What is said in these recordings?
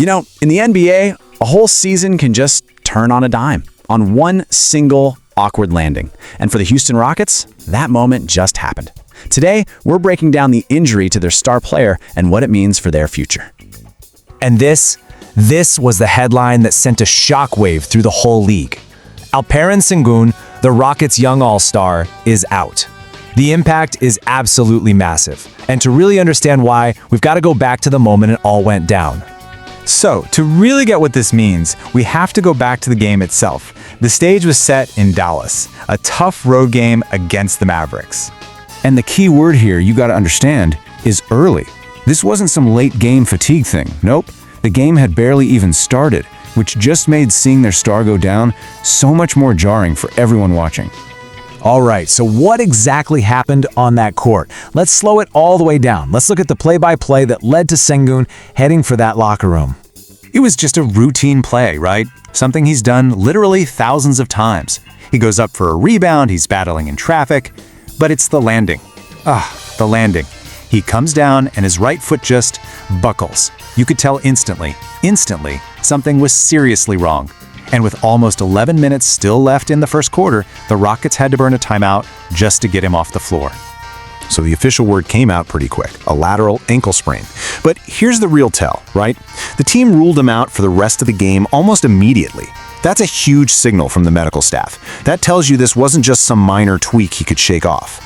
You know, in the NBA, a whole season can just turn on a dime on one single awkward landing. And for the Houston Rockets, that moment just happened. Today, we're breaking down the injury to their star player and what it means for their future. And this was the headline that sent a shockwave through the whole league. Alperen Sengun, the Rockets' young all-star, is out. The impact is absolutely massive. And to really understand why, we've got to go back to the moment it all went down. So, to really get what this means, we have to go back to the game itself. The stage was set in Dallas, a tough road game against the Mavericks. And the key word here you got to understand is early. This wasn't some late game fatigue thing. Nope. The game had barely even started, which just made seeing their star go down so much more jarring for everyone watching. All right, so what exactly happened on that court? Let's slow it all the way down. Let's look at the play-by-play that led to Sengun heading for that locker room. It was just a routine play, right? Something he's done literally thousands of times. He goes up for a rebound, he's battling in traffic, but it's the landing. The landing. He comes down and his right foot just buckles. You could tell instantly, something was seriously wrong. And with almost 11 minutes still left in the first quarter, the Rockets had to burn a timeout just to get him off the floor. So the official word came out pretty quick, a lateral ankle sprain. But here's the real tell, right? The team ruled him out for the rest of the game almost immediately. That's a huge signal from the medical staff. That tells you this wasn't just some minor tweak he could shake off.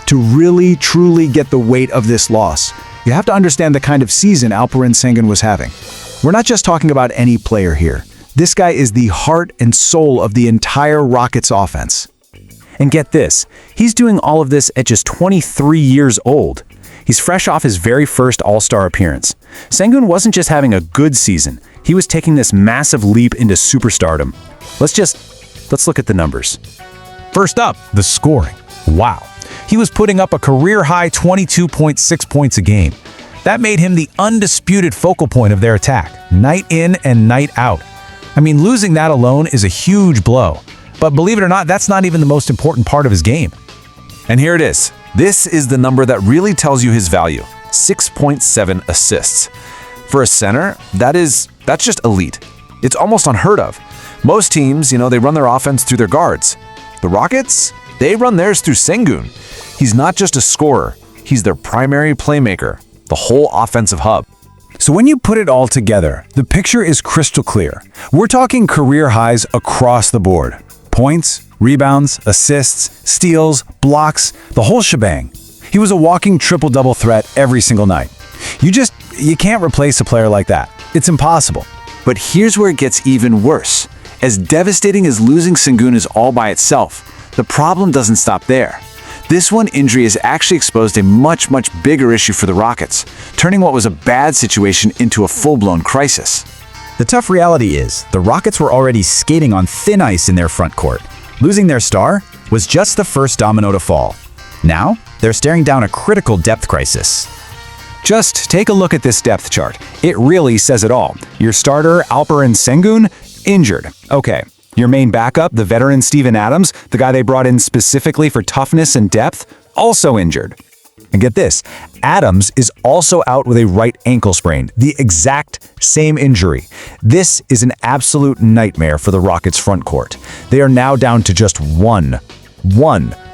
To really, truly get the weight of this loss, you have to understand the kind of season Alperen Sengun was having. We're not just talking about any player here. This guy is the heart and soul of the entire Rockets offense. And get this, he's doing all of this at just 23 years old. He's fresh off his very first All-Star appearance. Sengun wasn't just having a good season, he was taking this massive leap into superstardom. Let's look at the numbers. First up, the scoring. Wow. He was putting up a career-high 22.6 points a game. That made him the undisputed focal point of their attack, night in and night out. I mean, losing that alone is a huge blow. But believe it or not, that's not even the most important part of his game. And here it is. This is the number that really tells you his value, 6.7 assists. For a center, that's just elite. It's almost unheard of. Most teams, they run their offense through their guards. The Rockets, they run theirs through Sengun. He's not just a scorer, he's their primary playmaker, the whole offensive hub. So when you put it all together, the picture is crystal clear. We're talking career highs across the board. Points, rebounds, assists, steals, blocks, the whole shebang. He was a walking triple-double threat every single night. You can't replace a player like that. It's impossible. But here's where it gets even worse. As devastating as losing Sengun is all by itself, the problem doesn't stop there. This one injury has actually exposed a much bigger issue for the Rockets, turning what was a bad situation into a full-blown crisis. The tough reality is, the Rockets were already skating on thin ice in their front court. Losing their star was just the first domino to fall. Now, they're staring down a critical depth crisis. Just take a look at this depth chart. It really says it all. Your starter, Alperen Sengun, injured. Okay. Your main backup, the veteran Steven Adams, the guy they brought in specifically for toughness and depth, also injured. And get this, Adams is also out with a right ankle sprain, the exact same injury. This is an absolute nightmare for the Rockets' front court. They are now down to just one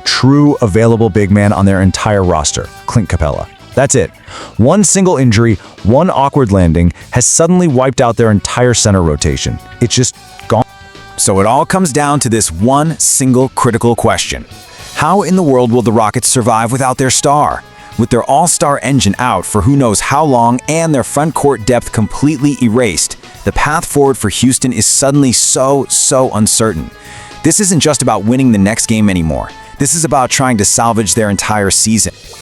true available big man on their entire roster, Clint Capela. That's it. One single injury, one awkward landing, has suddenly wiped out their entire center rotation. It's just gone. So it all comes down to this one single critical question. How in the world will the Rockets survive without their star? With their all-star engine out for who knows how long and their front court depth completely erased, the path forward for Houston is suddenly so uncertain. This isn't just about winning the next game anymore. This is about trying to salvage their entire season.